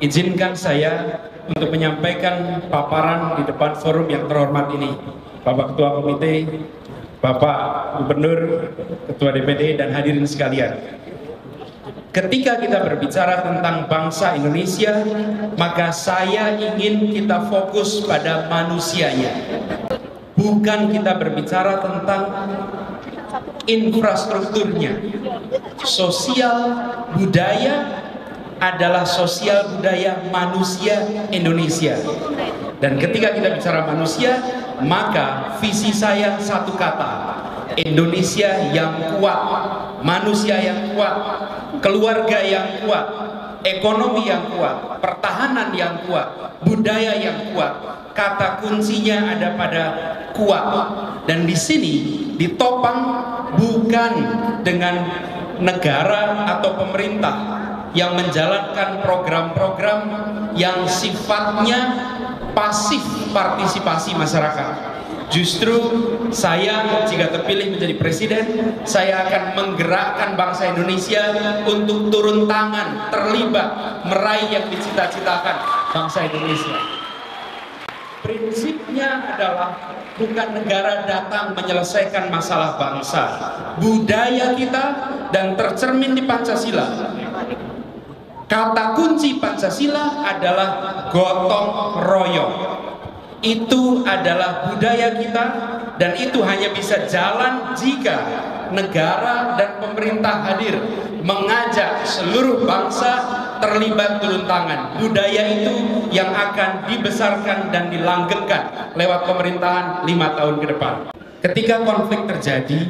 Izinkan saya untuk menyampaikan paparan di depan forum yang terhormat ini. Bapak Ketua Komite, Bapak Gubernur, Ketua DPD, dan hadirin sekalian. Ketika kita berbicara tentang bangsa Indonesia, maka saya ingin kita fokus pada manusianya. Bukan kita berbicara tentang infrastrukturnya. Sosial budaya adalah sosial budaya manusia Indonesia. Dan ketika kita bicara manusia, maka visi saya satu kata: Indonesia yang kuat, manusia yang kuat, keluarga yang kuat, ekonomi yang kuat, pertahanan yang kuat, budaya yang kuat. Kata kuncinya ada pada kuat. Dan di sini ditopang bukan dengan negara atau pemerintah yang menjalankan program-program yang sifatnya pasif partisipasi masyarakat. Justru saya, jika terpilih menjadi presiden, saya akan menggerakkan bangsa Indonesia untuk turun tangan, terlibat, meraih yang dicita-citakan bangsa Indonesia. Prinsipnya adalah bukan negara datang menyelesaikan masalah bangsa, budaya kita, dan tercermin di Pancasila. Kata kunci Pancasila adalah gotong royong. Itu adalah budaya kita, dan itu hanya bisa jalan jika negara dan pemerintah hadir, mengajak seluruh bangsa terlibat turun tangan. Budaya itu yang akan dibesarkan dan dilanggengkan lewat pemerintahan 5 tahun ke depan. Ketika konflik terjadi,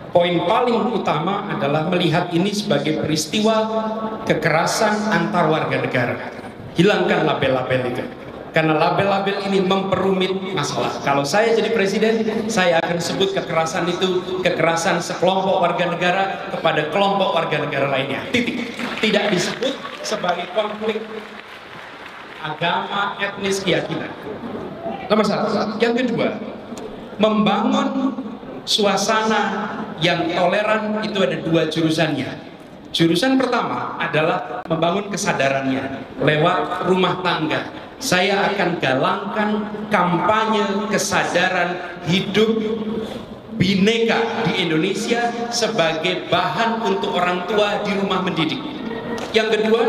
poin paling utama adalah melihat ini sebagai peristiwa kekerasan antar warga negara. Hilangkan label-label itu, karena label-label ini memperumit masalah. Kalau saya jadi presiden, saya akan sebut kekerasan itu kekerasan sekelompok warga negara kepada kelompok warga negara lainnya. Titik. Tidak disebut sebagai konflik agama, etnis, keyakinan. Nomor satu. Yang kedua, membangun suasana yang toleran itu ada dua jurusannya. Jurusan pertama adalah membangun kesadarannya lewat rumah tangga. Saya akan galangkan kampanye kesadaran hidup bineka di Indonesia sebagai bahan untuk orang tua di rumah mendidik. Yang kedua,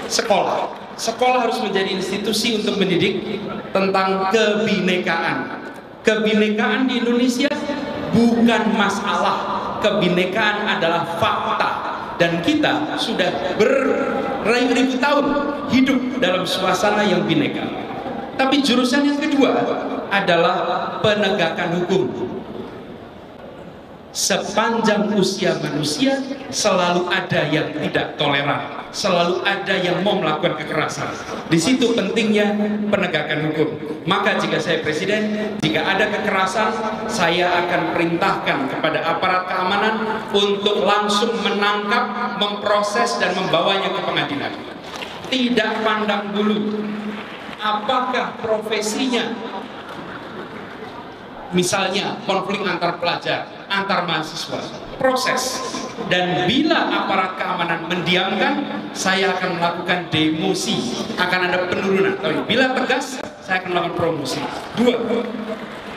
sekolah. Sekolah harus menjadi institusi untuk mendidik tentang kebinekaan. Kebinekaan di Indonesia bukan masalah, kebinekaan adalah fakta. Dan kita sudah beribu-ribu tahun hidup dalam suasana yang bineka. Tapi jurusan yang kedua adalah penegakan hukum. Sepanjang usia manusia selalu ada yang tidak toleran, selalu ada yang mau melakukan kekerasan. Di situ pentingnya penegakan hukum. Maka jika saya presiden, jika ada kekerasan, saya akan perintahkan kepada aparat keamanan untuk langsung menangkap, memproses, dan membawanya ke pengadilan. Tidak pandang bulu apakah profesinya, misalnya konflik antar pelajar, antar mahasiswa, proses. Dan bila aparat keamanan mendiamkan, saya akan melakukan demosi, akan ada penurunan. Tapi bila tegas, saya akan melakukan promosi. Dua.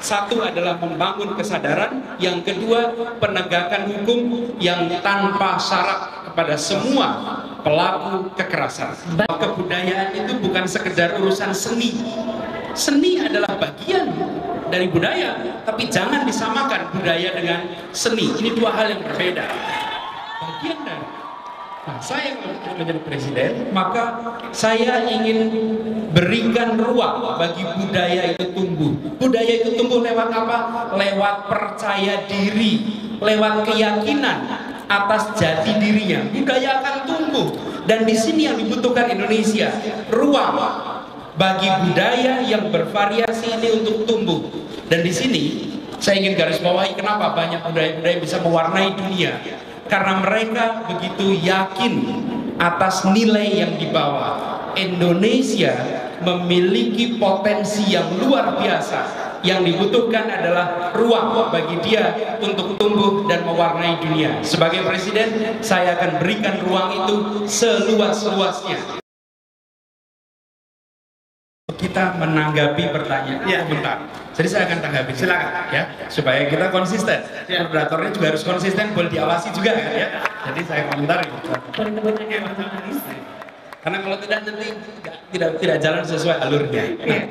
Satu adalah membangun kesadaran, yang kedua penegakan hukum yang tanpa syarat kepada semua pelaku kekerasan. Kebudayaan itu bukan sekedar urusan seni. Seni adalah bagian dari budaya, tapi jangan disamakan budaya dengan seni. Ini dua hal yang berbeda. Bagian dari. Nah, saya kalau menjadi presiden, maka saya ingin berikan ruang bagi budaya itu tumbuh. Budaya itu tumbuh lewat apa? Lewat percaya diri, lewat keyakinan atas jati dirinya. Budaya akan tumbuh, dan di sini yang dibutuhkan Indonesia, ruang bagi budaya yang bervariasi ini untuk tumbuh. Dan di sini saya ingin garis bawahi kenapa banyak budaya-budaya bisa mewarnai dunia. Karena mereka begitu yakin atas nilai yang dibawa. Indonesia memiliki potensi yang luar biasa. Yang dibutuhkan adalah ruang bagi dia untuk tumbuh dan mewarnai dunia. Sebagai presiden, saya akan berikan ruang itu seluas-luasnya. kita menanggapi pertanyaan komentar. Jadi saya akan tanggapi, silakan ya, supaya kita konsisten. Moderatornya juga harus konsisten, boleh diawasi juga kan ya. Jadi saya komentar gitu. Karena kalau tidak nanti tidak jalan sesuai alurnya. Nah,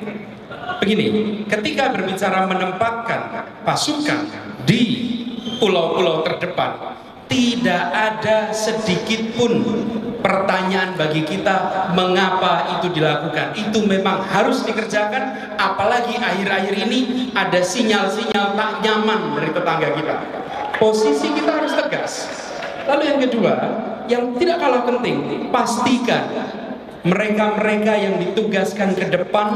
begini, ketika berbicara menempatkan pasukan di pulau-pulau terdepan, tidak ada sedikit pun pertanyaan bagi kita mengapa itu dilakukan. Itu memang harus dikerjakan, apalagi akhir-akhir ini ada sinyal-sinyal tak nyaman dari tetangga kita. Posisi kita harus tegas. Lalu yang kedua, yang tidak kalah penting, pastikan mereka-mereka yang ditugaskan ke depan,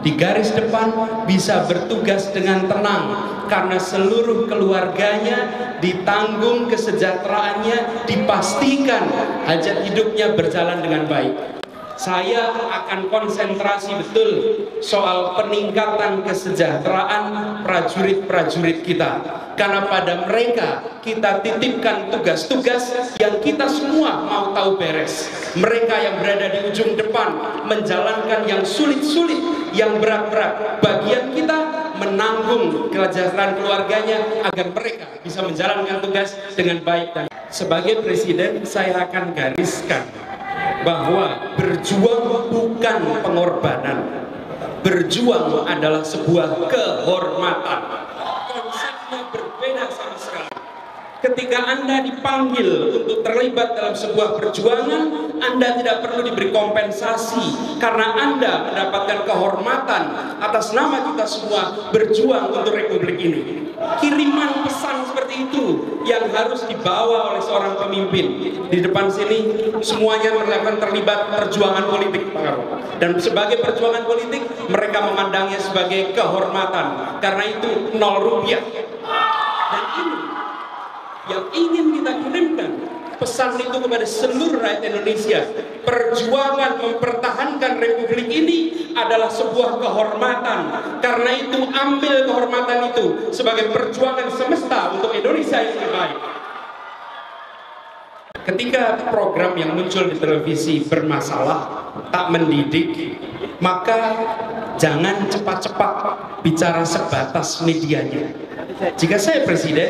di garis depan, bisa bertugas dengan tenang karena seluruh keluarganya ditanggung, kesejahteraannya dipastikan, hajat hidupnya berjalan dengan baik. Saya akan konsentrasi betul soal peningkatan kesejahteraan prajurit-prajurit kita, karena pada mereka kita titipkan tugas-tugas yang kita semua mau tahu beres. Mereka yang berada di ujung depan menjalankan yang sulit-sulit, yang berat-berat. Bagian kita menanggung kesejahteraan keluarganya agar mereka bisa menjalankan tugas dengan baik. Dan sebagai presiden saya akan gariskan bahwa berjuang bukan pengorbanan. Berjuang adalah sebuah kehormatan. Konsepnya berbeda sama sekali. Ketika Anda dipanggil untuk terlibat dalam sebuah perjuangan, Anda tidak perlu diberi kompensasi karena Anda mendapatkan kehormatan atas nama kita semua berjuang untuk republik ini. Kiriman pesan seperti itu yang harus dibawa oleh seorang pemimpin. Di depan sini semuanya terlibat perjuangan politik, Pak Karo. Dan sebagai perjuangan politik mereka memandangnya sebagai kehormatan. Karena itu 0 rupiah. Dan ini yang ingin kita kirimkan, pesan itu kepada seluruh rakyat Indonesia. Perjuangan mempertahankan republik ini adalah sebuah kehormatan. Karena itu ambil kehormatan itu sebagai perjuangan semesta untuk Indonesia yang lebih baik. Ketika program yang muncul di televisi bermasalah, tak mendidik, maka jangan cepat-cepat bicara sebatas medianya. Jika saya presiden,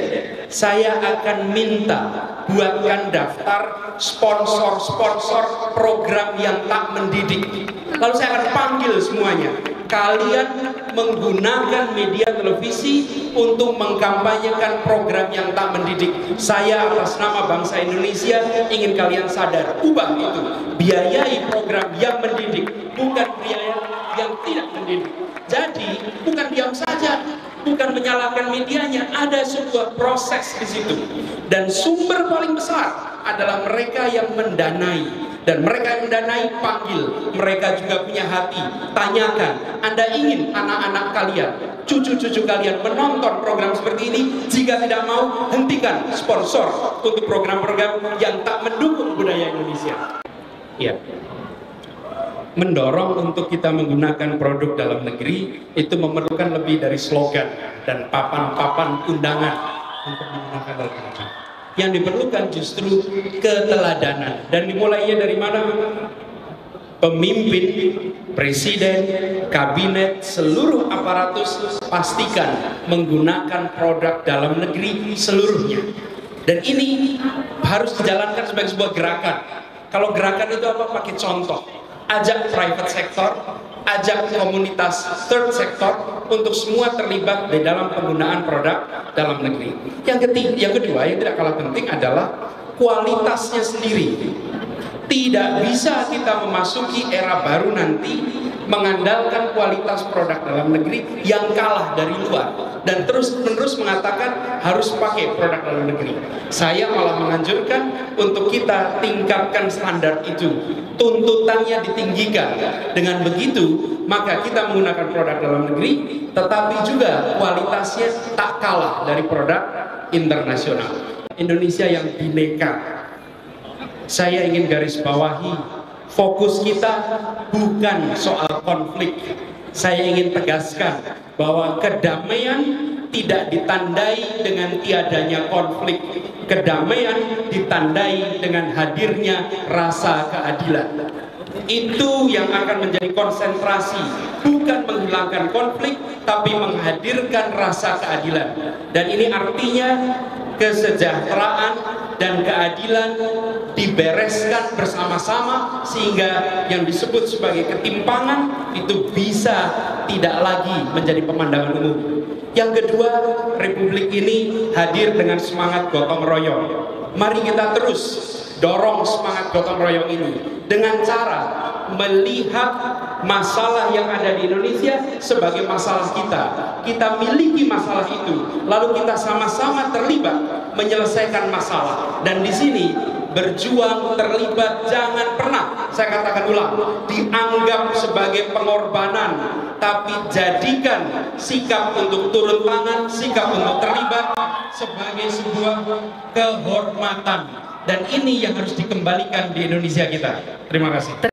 saya akan minta buatkan daftar sponsor-sponsor program yang tak mendidik. Lalu saya akan panggil semuanya. Kalian menggunakan media televisi untuk mengkampanyekan program yang tak mendidik. Saya atas nama bangsa Indonesia ingin kalian sadar, ubah itu. Biayai program yang mendidik, bukan biaya yang tidak mendidik. Jadi bukan diam saja, bukan menyalahkan medianya, ada sebuah proses di situ. Dan sumber paling besar adalah mereka yang mendanai. Dan mereka yang mendanai panggil, mereka juga punya hati. Tanyakan, Anda ingin anak-anak kalian, cucu-cucu kalian menonton program seperti ini? Jika tidak mau, hentikan sponsor untuk program-program yang tak mendukung budaya Indonesia. Ya. Mendorong untuk kita menggunakan produk dalam negeri itu memerlukan lebih dari slogan dan papan-papan undangan untuk menggunakan dalam negeri. Yang diperlukan justru keteladanan, dan dimulainya dari mana? Pemimpin, presiden, kabinet, seluruh aparatus pastikan menggunakan produk dalam negeri seluruhnya. Dan ini harus dijalankan sebagai sebuah gerakan. Kalau gerakan itu apa? Pakai contoh. Ajak private sector, ajak komunitas third sector untuk semua terlibat di dalam penggunaan produk dalam negeri. Yang kedua yang tidak kalah penting adalah kualitasnya sendiri. Tidak bisa kita memasuki era baru nanti mengandalkan kualitas produk dalam negeri yang kalah dari luar dan terus-menerus mengatakan harus pakai produk dalam negeri. Saya malah menganjurkan untuk kita tingkatkan standar itu, tuntutannya ditinggikan. Dengan begitu maka kita menggunakan produk dalam negeri tetapi juga kualitasnya tak kalah dari produk internasional. Indonesia yang bineka. Saya ingin garis bawahi, fokus kita bukan soal konflik. Saya ingin tegaskan bahwa kedamaian tidak ditandai dengan tiadanya konflik. Kedamaian ditandai dengan hadirnya rasa keadilan. Itu yang akan menjadi konsentrasi, bukan menghilangkan konflik, tapi menghadirkan rasa keadilan. Dan ini artinya kesejahteraan dan keadilan dibereskan bersama-sama, sehingga yang disebut sebagai ketimpangan itu bisa tidak lagi menjadi pemandangan umum. Yang kedua, Republik ini hadir dengan semangat gotong royong. Mari kita terus dorong semangat gotong royong ini dengan cara melihat masalah yang ada di Indonesia sebagai masalah kita. Kita miliki masalah itu, lalu kita sama-sama terlibat menyelesaikan masalah. Dan di sini berjuang, terlibat, jangan pernah, saya katakan ulang, dianggap sebagai pengorbanan, tapi jadikan sikap untuk turun tangan, sikap untuk terlibat sebagai sebuah kehormatan. Dan ini yang harus dikembalikan di Indonesia kita. Terima kasih.